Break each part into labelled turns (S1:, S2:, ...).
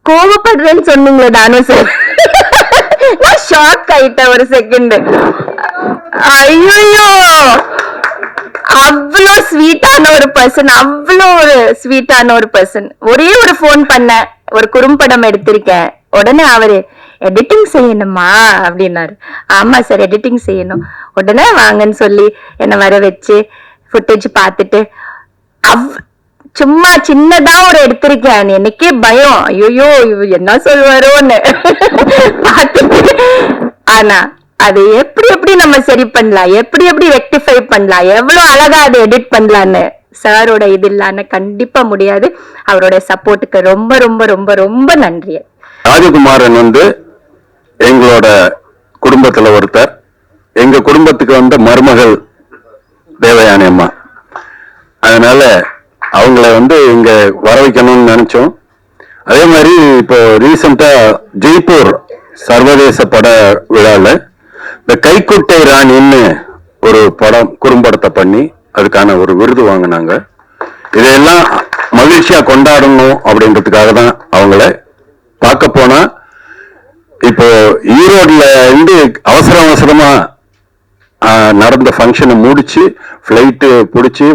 S1: கோவப்படுறேன்னு சொன்னீங்களே தானு சார், நான் ஷாக் ஆயிட்டேன் ஒரு செகண்ட். ஐயோ, அவ்வளோ ஸ்வீட்டான ஒரு பர்சன், அவ்வளோ ஒரு ஸ்வீட்டான ஒரு பர்சன். ஒரே ஒரு போன் பண்ண, ஒரு குறும்படம் எடுத்திருக்கேன், உடனே அவரு எடிட்டிங் செய்யணுமா அப்படின்னாரு. ஆமா சார் எடிட்டிங் செய்யணும், உடனே வாங்கன்னு சொல்லி என்னை வர வச்சு ஃபுட்டேஜ் பார்த்துட்டு சும்மா சின்னதா ஒரு எடுத்திருக்கேன். எனக்கே பயம், ஐயோ என்ன சொல்வாரோன்னு பார்த்துட்டு. ஆனா அது எப்படி எப்படி நம்ம சரி பண்ணலாம், எப்படி எப்படி ரெக்டிஃபை பண்ணலாம், எவ்வளவு அழகா அதை எடிட் பண்ணலான்னு சாரோட இது இல்லாம கண்டிப்பா முடியாது. அவரோட சப்போர்ட்டுக்கு ரொம்ப ரொம்ப ரொம்ப ரொம்ப நன்றி.
S2: ராஜகுமாரன் எங்களோட குடும்பத்துல ஒருத்தர், எங்க குடும்பத்துக்கு வந்த மருமகள் தேவயானி அம்மா. அதனால அவங்கள இங்க வர வைக்கணும்னு நினைச்சோம். அதே மாதிரி இப்போ ரீசெண்டா ஜெய்ப்பூர் சர்வதேச பட விழால இந்த கைக்குட்டை ராணின்னு ஒரு படம் குறும்படத்தை பண்ணி அதுக்கான ஒரு விருது வாங்கினாங்க. இதையெல்லாம் மகிழ்ச்சியா கொண்டாடணும் அப்படின்றதுக்காக தான் அவங்கள பார்க்க போனா, இப்போ ஈரோடுல அவசரமா நடந்த ஃபங்க்ஷனை முடிச்சு ஃபிளைட்டு பிடிச்சி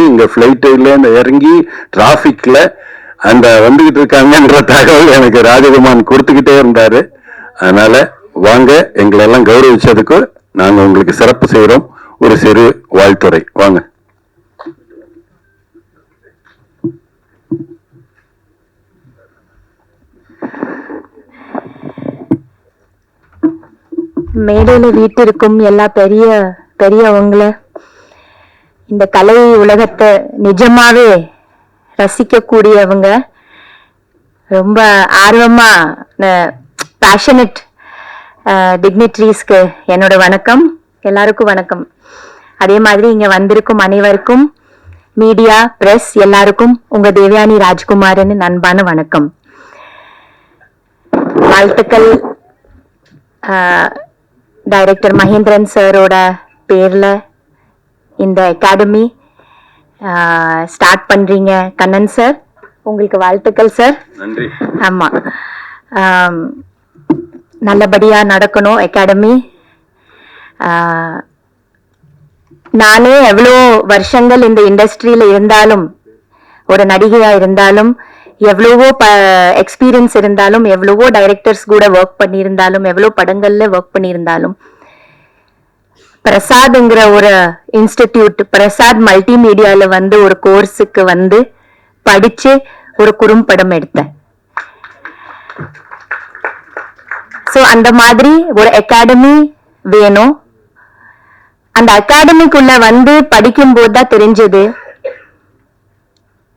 S2: இங்க ஃபிளைட்டுல இறங்கி டிராபிக்ல அந்த வந்துகிட்டு இருக்காங்கன்ற தகவல் எனக்கு ராஜகுமாரன் கொடுத்துக்கிட்டே இருந்தாரு. அதனால வாங்க, எங்களை எல்லாம் கௌரவிச்சதுக்கு நாங்க உங்களுக்கு சிறப்பு செய்யறோம். ஒரு சிறு வாழ்த்துறை. வாங்க.
S1: மேடையில வீட்டிற்கும் எல்லா பெரியவங்கள, இந்த கலை உலகத்தை நிஜமாவே ரசிக்க கூடியவங்க, ரொம்ப ஆர்வமா பேஷனட் டிக்னிட்டரிஸ்க்கு என்னோட வணக்கம். எல்லாருக்கும் வணக்கம். அதே மாதிரி இங்க வந்திருக்கும் அனைவருக்கும், மீடியா பிரஸ் எல்லாருக்கும் உங்க தேவயானி ராஜ்குமாரன் அன்பான வணக்கம், வாழ்த்துக்கள். டைரக்டர் மகேந்திரன் சாரோட பேர்ல இந்த அகாடமி ஸ்டார்ட் பண்றீங்க. கண்ணன் சார், உங்களுக்கு வாழ்த்துக்கள் சார்.
S2: நன்றி.
S1: ஆமா, நல்லபடியா நடக்கணும் அகாடமி. நானே எவ்வளோ வருஷங்கள் இந்த இண்டஸ்ட்ரியில இருந்தாலும், ஒரு நடிகையா இருந்தாலும், எவ்வளவோ எக்ஸ்பீரியன்ஸ் இருந்தாலும், எவ்வளவோ டைரக்டர்ஸ் கூட ஒர்க் பண்ணியிருந்தாலும், எவ்வளோ படங்கள்ல ஒர்க் பண்ணியிருந்தாலும், பிரசாத்ங்கிற ஒரு இன்ஸ்டிடியூட், பிரசாத் மல்டிமீடியால ஒரு கோர்ஸுக்கு படிச்சு ஒரு குறும்படம் எடுத்தேன். சோ அந்த மாதிரி ஒரு அகாடமி வேணும். அந்த அகாடமிக்குள்ள படிக்கும் போதுதான் தெரிஞ்சது,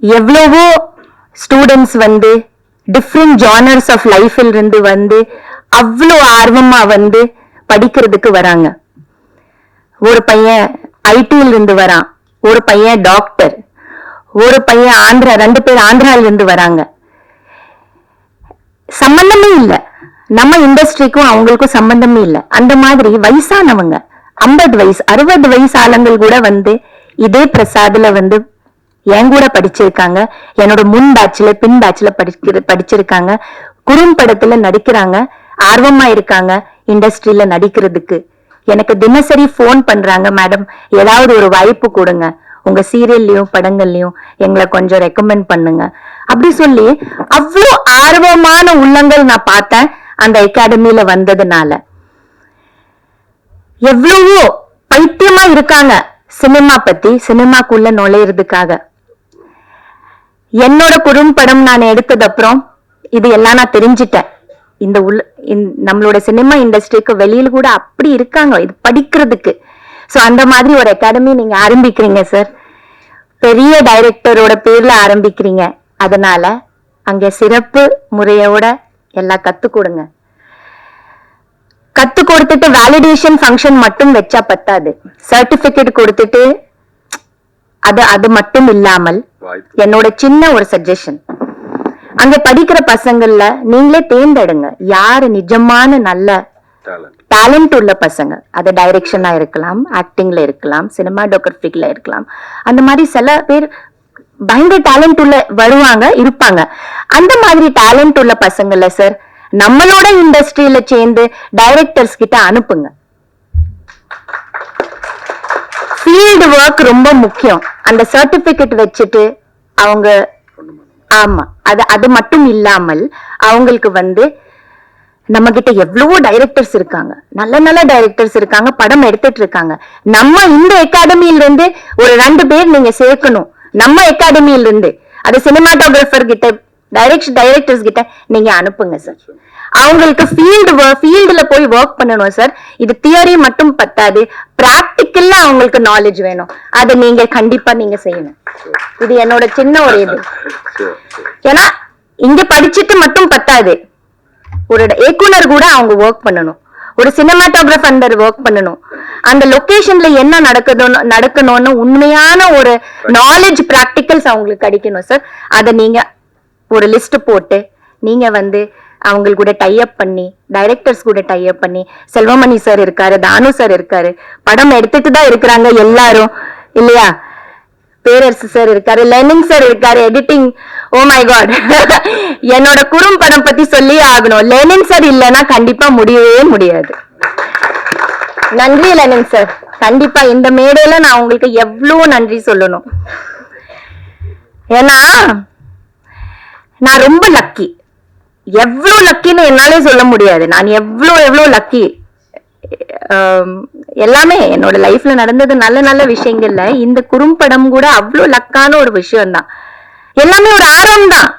S1: எவ்வளவோ ஸ்டூடெண்ட்ஸ் டிஃப்ரெண்ட் ஜானர்ஸ் ஆஃப் லைஃப்ல இருந்து அவ்வளோ ஆர்வமா படிக்கிறதுக்கு வராங்க. ஒரு பையன் ஐடில இருந்து வரான், ஒரு பையன் டாக்டர், ஒரு பையன் ஆந்திரா, 2 பேர் ஆந்திரால இருந்து வராங்க. சம்பந்தமே இல்ல, நம்ம இண்டஸ்ட்ரிக்கும் அவங்களுக்கும் சம்பந்தமே இல்ல. அந்த மாதிரி வயசானவங்க 50 வயசு 60 வயசு ஆளுங்கள் கூட இதே பிரசாத்ல என் கூட படிச்சிருக்காங்க. என்னோட முன் பேட்ச்ல பின் பேட்ச்ல படிச்சிருக்காங்க. குறும்படத்துல நடிக்கிறாங்க, ஆர்வமா இருக்காங்க இண்டஸ்ட்ரியில நடிக்கிறதுக்கு. எனக்கு தினசரி போன் பண்றாங்க, மேடம் ஏதாவது ஒரு வாய்ப்பு கொடுங்க, உங்க சீரியல்லையும் படங்கள்லயும் எங்களை கொஞ்சம் ரெக்கமெண்ட் பண்ணுங்க அப்படி சொல்லி அவ்வளோ ஆர்வமான உள்ளங்கள் நான் பார்த்தேன் அந்த அகாடமியில வந்ததுனால. எவ்வளவோ பைத்தியமா இருக்காங்க சினிமா பத்தி, சினிமாக்குள்ள நுழையிறதுக்காக. என்னோட குறும்படம் நான் எடுத்தது அப்புறம் இது எல்லாம் நான் தெரிஞ்சிட்டேன். நம்மளோட சினிமா இண்டஸ்ட்ரிக்கு வெளியில கூட அப்படி இருக்காங்க இது படிக்கிறதுக்கு. சோ அந்த மாதிரி ஒரு அகாடமி நீங்க ஆரம்பிக்கிறீங்க சார், பெரிய டைரக்டரோட பேர்ல ஆரம்பிக்கிறீங்க. அதனால அங்க சிறப்பு முறையோட எல்லாம் கத்து கொடுங்க. கத்து கொடுத்துட்டு வேலிடேஷன் ஃபங்க்ஷன் மட்டும் வச்சா பத்தாது, சர்டிபிகேட் கொடுத்துட்டு அது மட்டும் இல்லாமல் என்னோட சின்ன ஒரு சஜஷன், அங்க படிக்கிற பசங்கள்ல நீங்களே தேர்ந்தெடுங்க யாரு நிஜமான நல்ல டேலண்ட் உள்ள பசங்க. அது டைரக்ஷனா இருக்கலாம், ஆக்டிங்ல இருக்கலாம், சினிமாடோகிராஃபிக்ல இருக்கலாம். அந்த மாதிரி சில பேர் பயங்கர டேலண்ட் உள்ள வருவாங்க இருப்பாங்க. அந்த மாதிரி டேலண்ட் உள்ள பசங்கள சார் நம்மளோட இண்டஸ்ட்ரியில சேர்ந்து டைரக்டர்ஸ் கிட்ட அனுப்புங்க. ஃபீல்டு ஒர்க் ரொம்ப முக்கியம். அந்த சர்டிபிகேட் வச்சுட்டு அவங்க ஆமா அது மட்டும் இல்லாமல் அவங்களுக்கு நம்ம கிட்ட எவ்வளவோ டைரக்டர்ஸ் இருக்காங்க, நல்ல நல்ல டைரக்டர்ஸ் இருக்காங்க, படம் எடுத்துட்டு இருக்காங்க. நம்ம இந்த அகாடமியில இருந்து ஒரு 2 பேர் நீங்க சேர்க்கணும். நம்ம அகாடமியில இருந்து அது சினிமாட்டோகிராஃபர் கிட்ட டைரக்டர்ஸ் கிட்ட நீங்க அனுப்புங்க சார். அவங்களுக்கு ஃபீல்டுல போய் ஒர்க் பண்ணணும் சார். இது தியரி மட்டும் பத்தாது, பிராக்டிக்கல்ல அவங்களுக்கு நாலேஜ் வேணும். அதை நீங்க கண்டிப்பா நீங்க செய்யணும். இது என்னோட சின்ன ஒரு இது. ஏன்னா இங்க படிச்சுட்டு மட்டும் பத்தாது, ஒரு இயக்குனர் கூட அவங்க ஒர்க் பண்ணணும், ஒரு சினிமாட்டோகிராஃபர் அண்டர் ஒர்க் பண்ணணும். அந்த லொகேஷன்ல என்ன நடக்கணும்னு உண்மையான ஒரு நாலேஜ் பிராக்டிகல்ஸ் அவங்களுக்கு கிடைக்கணும் சார். அதை நீங்க ஒரு லிஸ்ட் போட்டு நீங்க அவங்க கூட டைப் பண்ணி, டைரக்டர்ஸ் கூட டைப் பண்ணி, செல்வமணி சார் இருக்காரு, தானு சார் இருக்காரு, படம் எடுத்துட்டு தான் இருக்கிறாங்க எல்லாரும் இல்லையா, பேரரசு சார் இருக்காரு, லெனின் சார் இருக்காரு, எடிட்டிங். ஓ மை காட், என்னோட குறும்படம் பத்தி சொல்லி ஆகணும். லெனின் சார் இல்லைன்னா கண்டிப்பா முடியவே முடியாது. நன்றி லெனின் சார். கண்டிப்பா இந்த மேடையில நான் உங்களுக்கு எவ்வளவு நன்றி சொல்லணும். ஏன்னா நான் ரொம்ப லக்கி. எவ்வளவு லக்கின்னு என்னாலே சொல்ல முடியாது. நான் எவ்வளவு லக்கி. எல்லாமே என்னோட லைஃப்ல நடந்தது நல்ல நல்ல விஷயங்கள்ல இந்த குறும்படம் கூட அவ்வளவு லக்கான ஒரு விஷயம் தான். எல்லாமே ஒரு ஆர்வம் தான்.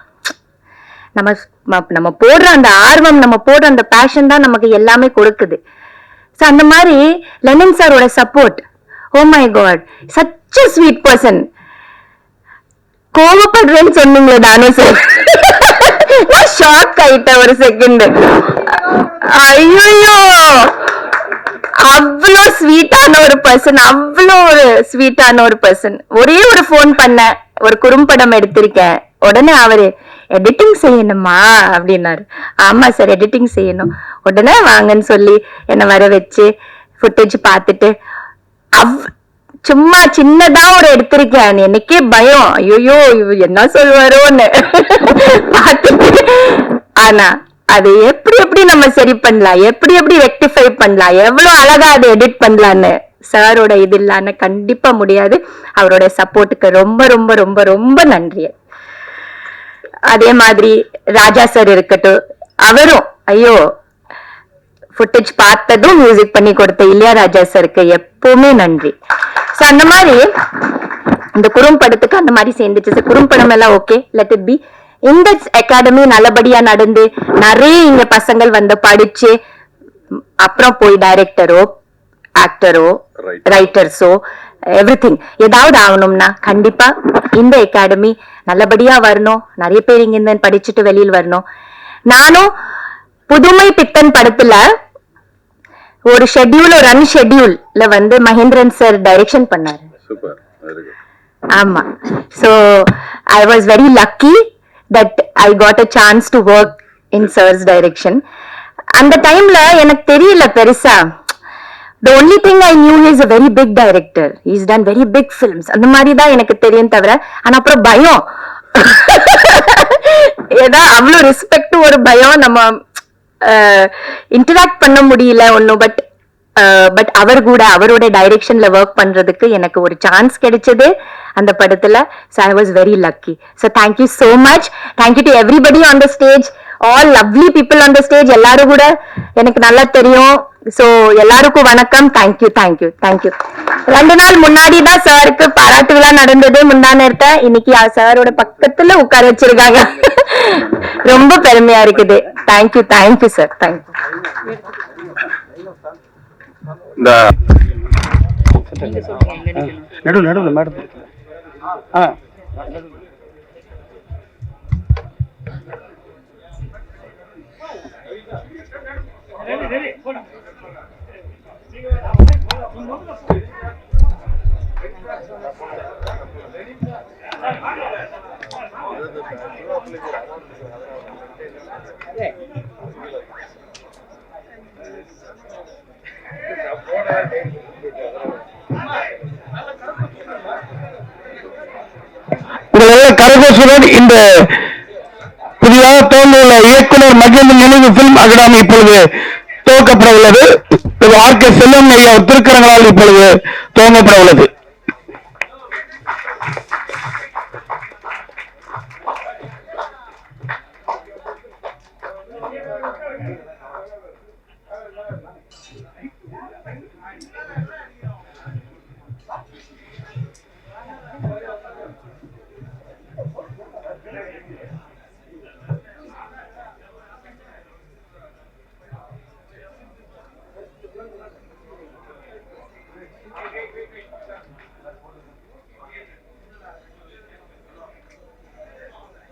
S1: நம்ம போடுற அந்த ஆர்வம், நம்ம போடுற அந்த பேஷன் தான் நமக்கு எல்லாமே கொடுக்குது. சோ அந்த மாதிரி லெனின் சாரோட support, oh my god, such a sweet person. கோவப்படுறேன்னு சொன்னீங்களே தானே சார், ஷாக் ஆயிட்டேன் ஒரு செகண்ட். ஐயோ, அவ்வளோ ஸ்வீட்டான ஒரு பர்சன், அவ்வளோ ஒரு ஸ்வீட்டான ஒரு பர்சன். ஒரே ஒரு போன் பண்ண, ஒரு குறும்படம் எடுத்திருக்கேன், உடனே அவரு எடிட்டிங் செய்யணுமா அப்படின்னாரு. ஆமா சார் எடிட்டிங் செய்யணும், உடனே வாங்கன்னு சொல்லி என்னை வர வச்சு ஃபுட்டேஜ் பார்த்துட்டு சும்மா சின்னதா ஒரு எடுத்திருக்கேன். எனக்கே பயம், ஐயோ என்ன சொல்வாரோன்னு பார்த்துட்டு. ஆனா அது எப்படி நம்ம சரி பண்ணலாம், எப்படி ரெக்டிஃபை பண்ணலாம், எவ்வளவு அழகா அதை எடிட் பண்ணலான்னு சாரோட இது இல்லாம கண்டிப்பா முடியாது. அவரோட சப்போர்ட்டுக்கு ரொம்ப ரொம்ப ரொம்ப ரொம்ப நன்றி. அதே மாதிரி ராஜா சார் இருக்கட்டும், அவரும் ஐயோ ஃபுட்டேஜ் பார்த்ததும் மியூசிக் பண்ணி கொடுத்த இளையராஜா சாருக்கு எப்பவுமே நன்றி. சோ அந்த மாதிரி இந்த குறும்படத்துக்கு அந்த மாதிரி சேர்ந்துச்சு. குறும்படம் எல்லாம் ஓகே, லெட் இட் பி. இந்த அகாடமி நல்லபடியா நடந்து நிறைய இங்க பசங்கள் படிச்சு அப்புறம் போய் டைரக்டரோ ஆக்டரோ ரைட்டர்ஸோ எவ்ரிதிங் ஏதாவது ஆகணும்னா கண்டிப்பா இந்த அகாடமி நல்லபடியா வரணும். நிறைய பேர் இங்க இருந்து படிச்சுட்டு வெளியில் வரணும். நானும் புதுமை பித்தன் படத்துல ஒரு ரன் ஷெட்யூல்ல மகேந்திரன் சார் டைரக்ஷன் பண்ணாரு. ஆமா, so I was very lucky that I got a chance to work in sir's direction. அந்த டைம்ல எனக்கு தெரியல பெருசா. The only thing I knew he is a very big director. He's done very big films. அந்த மாதிரி தான் எனக்கு தெரியும் தவிர, ஆனா அப்புறம் பயம், ஏதா அவ்வளவு ரெஸ்பெக்ட், ஒரு பயம், நம்ம இன்டராக்ட் பண்ண முடியல ஒன்னும். பட் அவர் கூட அவரோட டைரக்ஷன்ல ஒர்க் பண்றதுக்கு எனக்கு ஒரு சான்ஸ் கிடைச்சது அந்த படத்துல. So I was very lucky. So thank you so much. Thank you to everybody on the stage. All lovely people on the stage. எல்லாரும் கூட எனக்கு நல்லா தெரியும். So எல்லாருக்கும் வணக்கம். Thank you. 2 நாள் முன்னாடி தான் சாருக்கு பாராட்டு விழா நடந்தது. முந்தா நேரத்தை இன்னைக்கு சாரோட பக்கத்துல உட்கார வச்சிருக்காங்க. ரொம்ப பெருமையா இருக்குது. Thank you sir. Thank you.
S3: நடுவில் மேடம். இதெல்லாம் கரகோஷுடன் இந்த புதிதாக துவங்கியுள்ள இயக்குனர் மகேந்திரன் நினைவு பிலிம் அகாடமி இப்பொழுது துவக்கப்பட உள்ளது. ஆர் கே செல்வம் ஐயா திருக்கரங்களால் இப்பொழுது துவங்கப்பட உள்ளது.